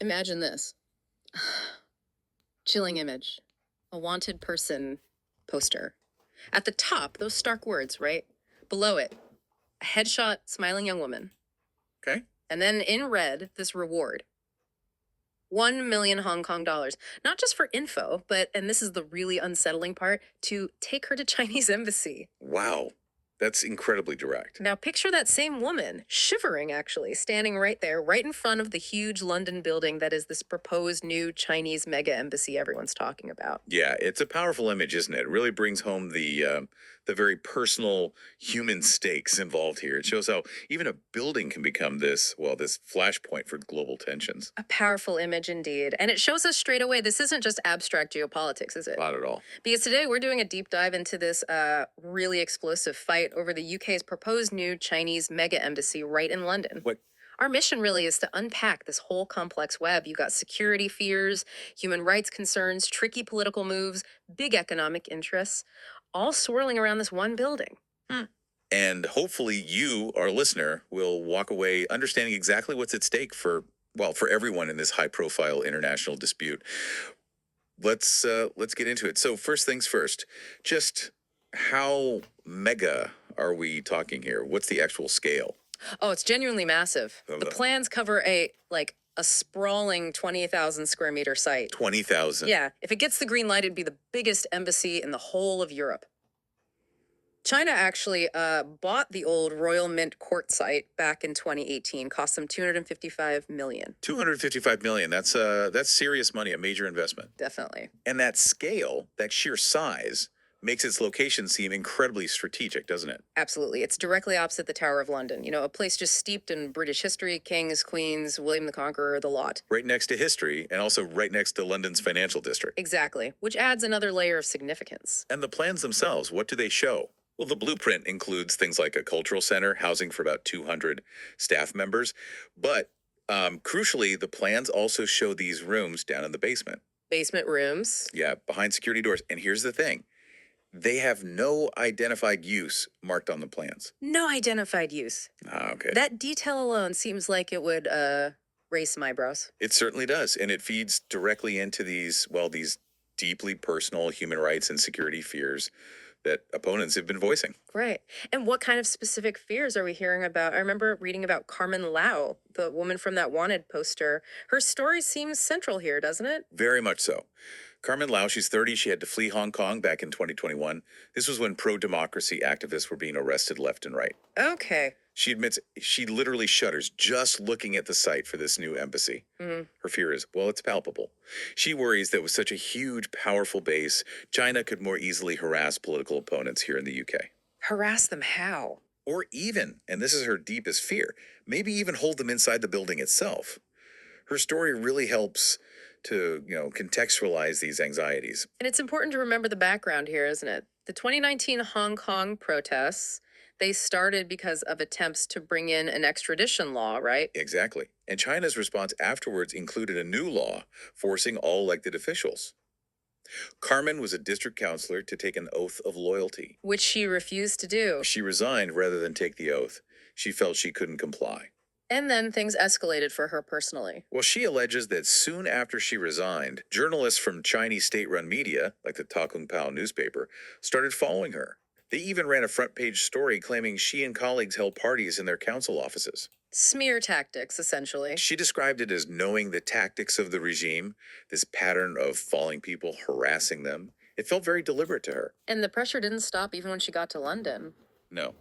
Imagine this. Chilling image. A wanted person poster. At the top, those stark words, right? Below it, a headshot, smiling young woman. Okay. And then in red, this reward. 1 million Hong Kong dollars. Not just for info, but, and this is the really unsettling part, to take her to Chinese embassy. Wow. That's incredibly direct. Now picture that same woman, shivering actually, standing right there, right in front of the huge London building that is this proposed new Chinese mega embassy everyone's talking about. Yeah, it's a powerful image, isn't it? It really brings home the very personal human stakes involved here. It shows how even a building can become this flashpoint for global tensions. A powerful image indeed. And it shows us straight away this isn't just abstract geopolitics, is it? Not at all. Because today we're doing a deep dive into this really explosive fight over the UK's proposed new Chinese mega embassy right in London. What? Our mission really is to unpack this whole complex web. You got security fears, human rights concerns, tricky political moves, big economic interests, all swirling around this one building. And hopefully you, our listener, will walk away understanding exactly what's at stake for everyone in this high-profile international dispute. Let's get into it. So first things first, just how mega are we talking here? What's the actual scale? Oh, it's genuinely massive. Of The the- plans cover a sprawling 20,000 square meter site. 20,000. Yeah, if it gets the green light, it'd be the biggest embassy in the whole of Europe. China actually bought the old Royal Mint court site back in 2018. Cost them 255 million. 255 million. That's serious money, a major investment. Definitely. And that scale, that sheer size, makes its location seem incredibly strategic, doesn't it? Absolutely. It's directly opposite the Tower of London. You know, a place just steeped in British history, kings, queens, William the Conqueror, the lot. Right next to history, and also right next to London's financial district. Exactly, which adds another layer of significance. And the plans themselves, what do they show? Well, the blueprint includes things like a cultural center, housing for about 200 staff members. But crucially, the plans also show these rooms down in the basement. Basement rooms. Yeah, behind security doors. And here's the thing. They have no identified use marked on the plans. No identified use. Ah, okay. That detail alone seems like it would raise some eyebrows. It certainly does. And it feeds directly into these deeply personal human rights and security fears that opponents have been voicing. Right. And what kind of specific fears are we hearing about? I remember reading about Carmen Lau, the woman from that wanted poster. Her story seems central here, doesn't it? Very much so. Carmen Lau, she's 30. She had to flee Hong Kong back in 2021. This was when pro-democracy activists were being arrested left and right. Okay. She admits she literally shudders just looking at the site for this new embassy. Her fear is, well, it's palpable. She worries that with such a huge, powerful base, China could more easily harass political opponents here in the UK. Harass them how? Or even, and this is her deepest fear, maybe even hold them inside the building itself. Her story really helps to, contextualize these anxieties. And it's important to remember the background here, isn't it? The 2019 Hong Kong protests, they started because of attempts to bring in an extradition law, right? Exactly. And China's response afterwards included a new law forcing all elected officials. Carmen was a district councilor to take an oath of loyalty. Which she refused to do. She resigned rather than take the oath. She felt she couldn't comply. And then things escalated for her personally. Well, she alleges that soon after she resigned, journalists from Chinese state-run media, like the Ta Kung Pao newspaper, started following her. They even ran a front-page story claiming she and colleagues held parties in their council offices. Smear tactics, essentially. She described it as knowing the tactics of the regime, this pattern of following people, harassing them. It felt very deliberate to her. And the pressure didn't stop even when she got to London. No.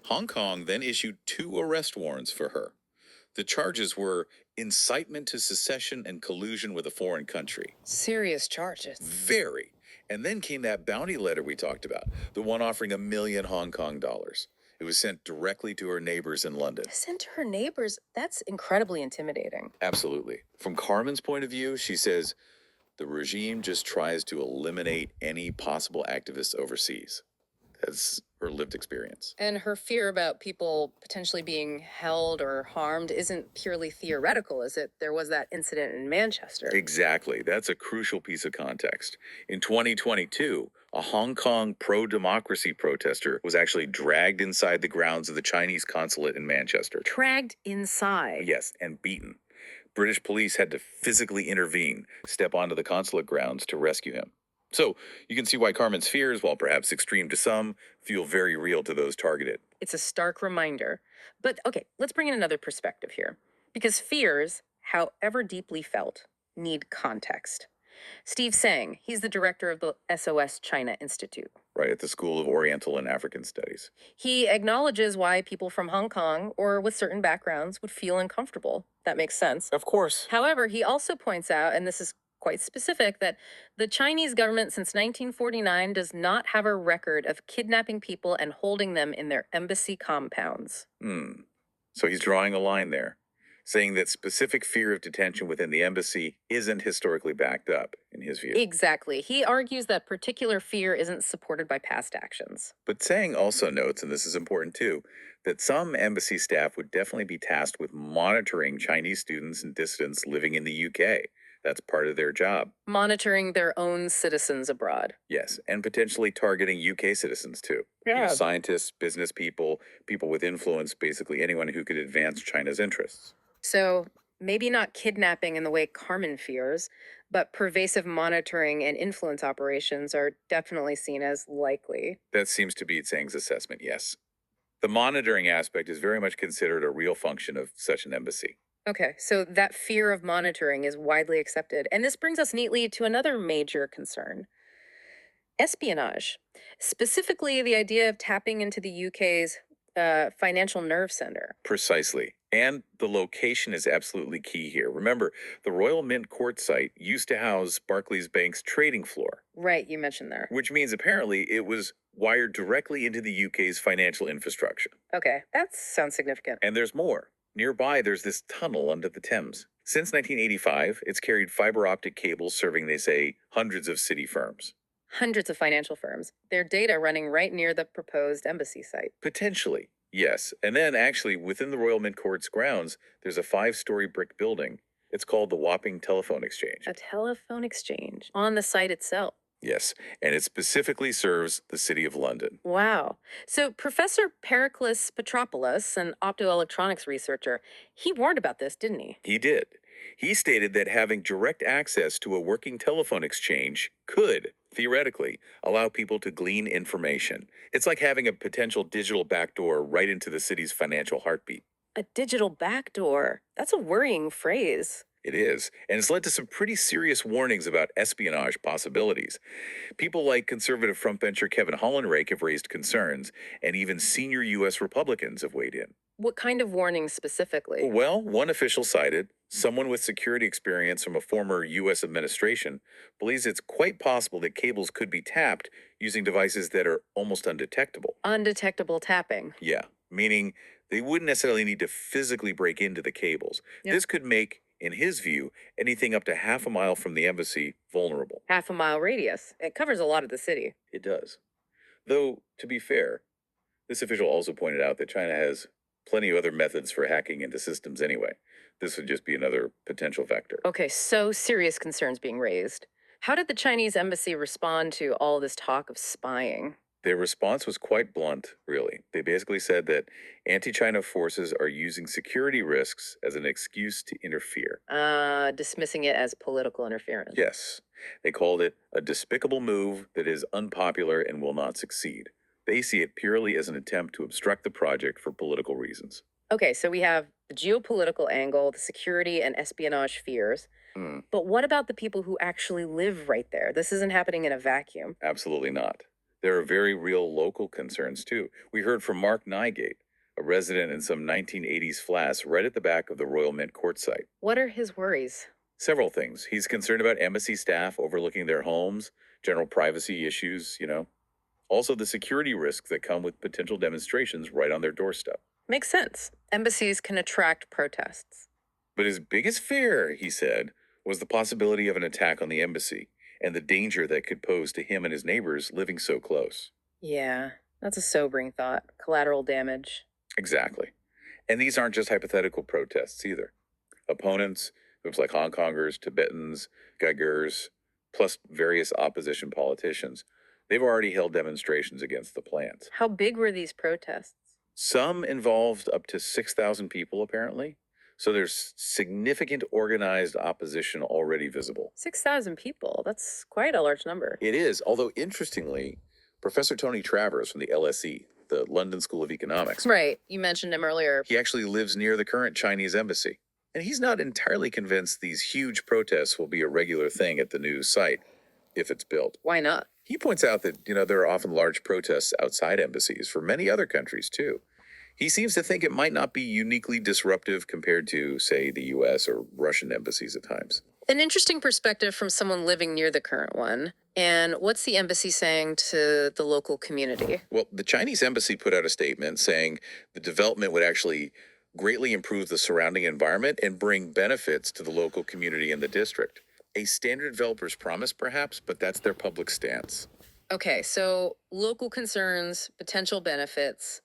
Hong Kong then issued 2 arrest warrants for her. The charges were incitement to secession and collusion with a foreign country. Serious charges. Very. And then came that bounty letter we talked about, the one offering $1 million Hong Kong dollars. It was sent directly to her neighbors in London. Sent to her neighbors? That's incredibly intimidating. Absolutely. From Carmen's point of view, she says, the regime just tries to eliminate any possible activists overseas. That's her lived experience. And her fear about people potentially being held or harmed isn't purely theoretical, is it? There was that incident in Manchester. Exactly. That's a crucial piece of context. In 2022, a Hong Kong pro-democracy protester was actually dragged inside the grounds of the Chinese consulate in Manchester. Dragged inside? Yes, and beaten. British police had to physically intervene, step onto the consulate grounds to rescue him. So you can see why Carmen's fears, while perhaps extreme to some, feel very real to those targeted. It's a stark reminder. But okay, let's bring in another perspective here. Because fears, however deeply felt, need context. Steve Sang, he's the director of the SOS China Institute. Right, at the School of Oriental and African Studies. He acknowledges why people from Hong Kong or with certain backgrounds would feel uncomfortable. That makes sense. Of course. However, he also points out, and this is quite specific, that the Chinese government since 1949 does not have a record of kidnapping people and holding them in their embassy compounds. So he's drawing a line there, saying that specific fear of detention within the embassy isn't historically backed up, in his view. Exactly. He argues that particular fear isn't supported by past actions. But Tsang also notes, and this is important too, that some embassy staff would definitely be tasked with monitoring Chinese students and dissidents living in the UK. That's part of their job. Monitoring their own citizens abroad. Yes, and potentially targeting UK citizens too. You know, scientists, business people, people with influence, basically anyone who could advance China's interests. So maybe not kidnapping in the way Carmen fears, but pervasive monitoring and influence operations are definitely seen as likely. That seems to be Tsang's assessment, yes. The monitoring aspect is very much considered a real function of such an embassy. Okay, so that fear of monitoring is widely accepted. And this brings us neatly to another major concern: espionage. Specifically, the idea of tapping into the UK's financial nerve center. Precisely. And the location is absolutely key here. Remember, the Royal Mint Court site used to house Barclays Bank's trading floor. Right, you mentioned there. Which means apparently it was wired directly into the UK's financial infrastructure. Okay, that sounds significant. And there's more. Nearby, there's this tunnel under the Thames. Since 1985, it's carried fiber optic cables serving, they say, hundreds of city firms. Hundreds of financial firms. Their data running right near the proposed embassy site. Potentially, yes. And then actually, within the Royal Mint Court's grounds, there's a 5-story brick building. It's called the Wapping Telephone Exchange. A telephone exchange on the site itself. Yes, and it specifically serves the City of London. Wow. So Professor Pericles Petropoulos, an optoelectronics researcher, he warned about this, didn't he? He did. He stated that having direct access to a working telephone exchange could, theoretically, allow people to glean information. It's like having a potential digital backdoor right into the city's financial heartbeat. A digital backdoor. That's a worrying phrase. It is, and it's led to some pretty serious warnings about espionage possibilities. People like conservative frontbencher Kevin Hollenrake have raised concerns, and even senior U.S. Republicans have weighed in. What kind of warnings specifically? Well, one official cited, someone with security experience from a former U.S. administration, believes it's quite possible that cables could be tapped using devices that are almost undetectable. Undetectable tapping. Yeah, meaning they wouldn't necessarily need to physically break into the cables. Yep. This could make, in his view, anything up to half a mile from the embassy vulnerable. Half a mile radius. It covers a lot of the city. It does. Though, to be fair, this official also pointed out that China has plenty of other methods for hacking into systems anyway. This would just be another potential vector. Okay, so serious concerns being raised. How did the Chinese embassy respond to all this talk of spying? Their response was quite blunt, really. They basically said that anti-China forces are using security risks as an excuse to interfere. Dismissing it as political interference. Yes. They called it a despicable move that is unpopular and will not succeed. They see it purely as an attempt to obstruct the project for political reasons. Okay, so we have the geopolitical angle, the security and espionage fears. But what about the people who actually live right there? This isn't happening in a vacuum. Absolutely not. There are very real local concerns, too. We heard from Mark Nygate, a resident in some 1980s flats right at the back of the Royal Mint Court site. What are his worries? Several things. He's concerned about embassy staff overlooking their homes, general privacy issues, Also the security risks that come with potential demonstrations right on their doorstep. Makes sense. Embassies can attract protests. But his biggest fear, he said, was the possibility of an attack on the embassy and the danger that could pose to him and his neighbors living so close. Yeah, that's a sobering thought. Collateral damage. Exactly. And these aren't just hypothetical protests either. Opponents, groups like Hong Kongers, Tibetans, Uyghurs, plus various opposition politicians, they've already held demonstrations against the plans. How big were these protests? Some involved up to 6,000 people, apparently. So there's significant organized opposition already visible. 6,000 people. That's quite a large number. It is, although interestingly, Professor Tony Travers from the LSE, the London School of Economics, Right. You mentioned him earlier. he actually lives near the current Chinese embassy. And he's not entirely convinced these huge protests will be a regular thing at the new site if it's built. Why not? He points out that, there are often large protests outside embassies for many other countries too. He seems to think it might not be uniquely disruptive compared to, say, the US or Russian embassies at times. An interesting perspective from someone living near the current one. And what's the embassy saying to the local community? Well, the Chinese embassy put out a statement saying the development would actually greatly improve the surrounding environment and bring benefits to the local community and the district. A standard developer's promise, perhaps, but that's their public stance. Okay, so local concerns, potential benefits.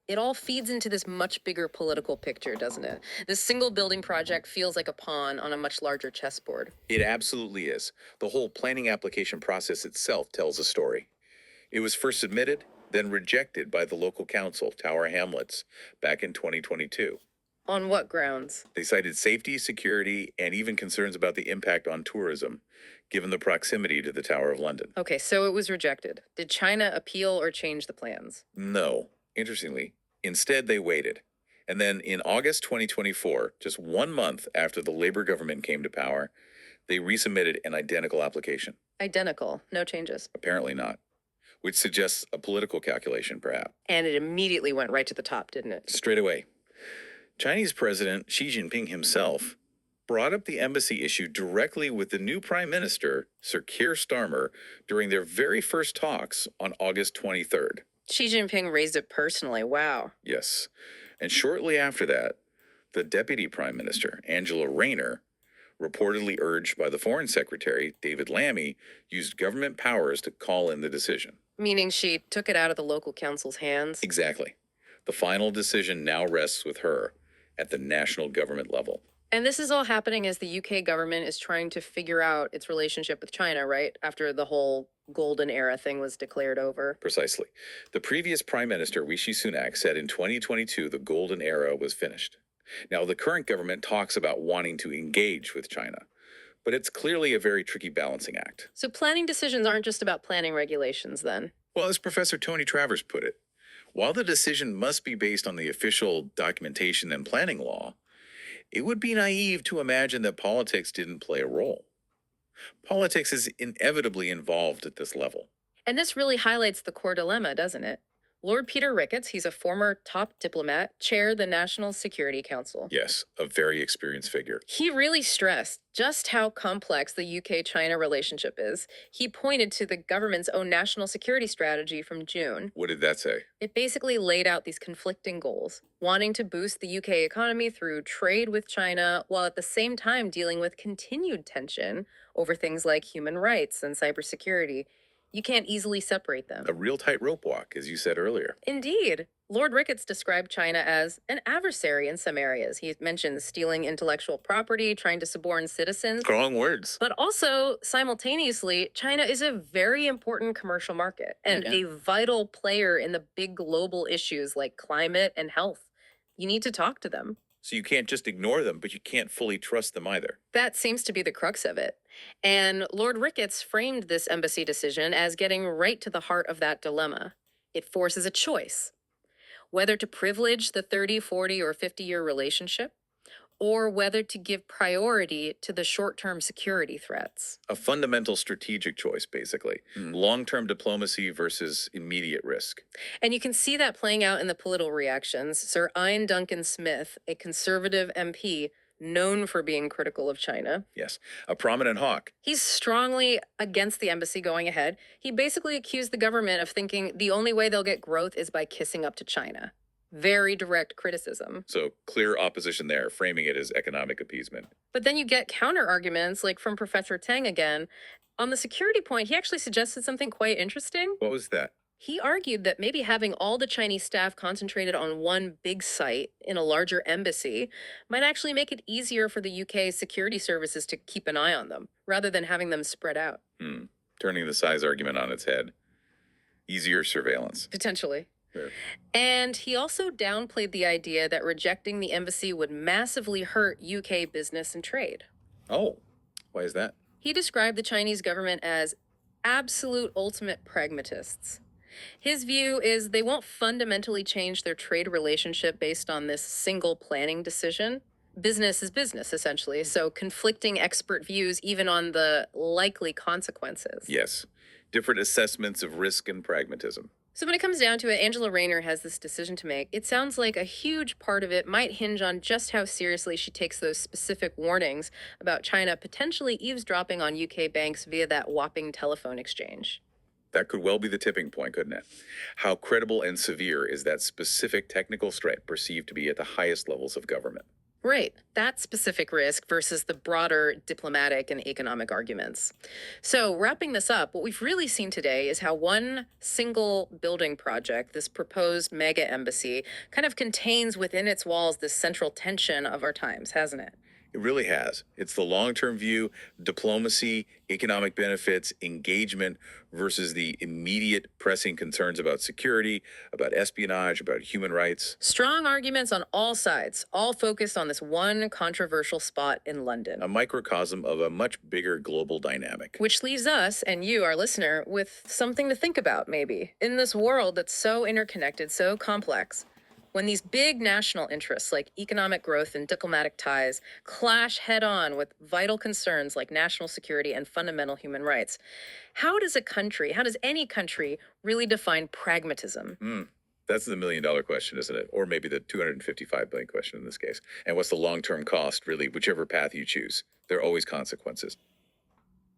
It all feeds into this much bigger political picture, doesn't it? This single building project feels like a pawn on a much larger chessboard. It absolutely is. The whole planning application process itself tells a story. It was first submitted, then rejected by the local council, Tower Hamlets, back in 2022. On what grounds? They cited safety, security, and even concerns about the impact on tourism, given the proximity to the Tower of London. Okay, so it was rejected. Did China appeal or change the plans? No. Interestingly, instead they waited. And then in August 2024, just 1 month after the Labor government came to power, they resubmitted an identical application. Identical, no changes. Apparently not. Which suggests a political calculation, perhaps. And it immediately went right to the top, didn't it? Straight away. Chinese President Xi Jinping himself brought up the embassy issue directly with the new Prime Minister, Sir Keir Starmer, during their very first talks on August 23rd. Xi Jinping raised it personally. Wow. Yes. And shortly after that, the Deputy Prime Minister, Angela Rayner, reportedly urged by the Foreign Secretary, David Lammy, used government powers to call in the decision. Meaning she took it out of the local council's hands? Exactly. The final decision now rests with her at the national government level. And this is all happening as the UK government is trying to figure out its relationship with China, right? After the whole golden era thing was declared over. Precisely. The previous Prime Minister, Rishi Sunak, said in 2022 the golden era was finished. Now, the current government talks about wanting to engage with China, but it's clearly a very tricky balancing act. So planning decisions aren't just about planning regulations then? Well, as Professor Tony Travers put it, while the decision must be based on the official documentation and planning law, it would be naive to imagine that politics didn't play a role. Politics is inevitably involved at this level. And this really highlights the core dilemma, doesn't it? Lord Peter Ricketts, he's a former top diplomat, chaired the National Security Council. Yes, a very experienced figure. He really stressed just how complex the UK-China relationship is. He pointed to the government's own national security strategy from June. What did that say? It basically laid out these conflicting goals, wanting to boost the UK economy through trade with China, while at the same time dealing with continued tension over things like human rights and cybersecurity. You can't easily separate them. A real tightrope walk, as you said earlier. Indeed. Lord Ricketts described China as an adversary in some areas. He mentioned stealing intellectual property, trying to suborn citizens. Strong words. But also, simultaneously, China is a very important commercial market and a vital player in the big global issues like climate and health. You need to talk to them. So you can't just ignore them, but you can't fully trust them either. That seems to be the crux of it. And Lord Ricketts framed this embassy decision as getting right to the heart of that dilemma. It forces a choice. Whether to privilege the 30, 40, or 50-year relationship, or whether to give priority to the short-term security threats. A fundamental strategic choice, basically. Long-term diplomacy versus immediate risk. And you can see that playing out in the political reactions. Sir Ian Duncan Smith, a conservative MP, known for being critical of China. Yes, a prominent hawk. He's strongly against the embassy going ahead. He basically accused the government of thinking the only way they'll get growth is by kissing up to China. Very direct criticism. So clear opposition there, framing it as economic appeasement. But then you get counter arguments, like from Professor Tang again. On the security point, he actually suggested something quite interesting. What was that? He argued that maybe having all the Chinese staff concentrated on one big site in a larger embassy might actually make it easier for the UK security services to keep an eye on them, rather than having them spread out. Turning the size argument on its head. Easier surveillance. Potentially. Sure. And he also downplayed the idea that rejecting the embassy would massively hurt UK business and trade. Oh, why is that? He described the Chinese government as absolute ultimate pragmatists. His view is they won't fundamentally change their trade relationship based on this single planning decision. Business is business, essentially. So conflicting expert views, even on the likely consequences. Yes. Different assessments of risk and pragmatism. So when it comes down to it, Angela Rayner has this decision to make. It sounds like a huge part of it might hinge on just how seriously she takes those specific warnings about China potentially eavesdropping on UK banks via that whopping telephone exchange. That could well be the tipping point, couldn't it? How credible and severe is that specific technical threat perceived to be at the highest levels of government? Right, that specific risk versus the broader diplomatic and economic arguments. So, wrapping this up, what we've really seen today is how one single building project, this proposed mega embassy, kind of contains within its walls this central tension of our times, hasn't it? It really has. It's the long term view, diplomacy, economic benefits, engagement versus the immediate pressing concerns about security, about espionage, about human rights. Strong arguments on all sides, all focused on this one controversial spot in London. A microcosm of a much bigger global dynamic. Which leaves us and you, our listener, with something to think about, maybe. In this world that's so interconnected, so complex, when these big national interests like economic growth and diplomatic ties clash head on with vital concerns like national security and fundamental human rights, how does any country really define pragmatism? That's the $1 million question, isn't it? Or maybe the 255 billion question in this case. And what's the long-term cost, really, whichever path you choose? There are always consequences.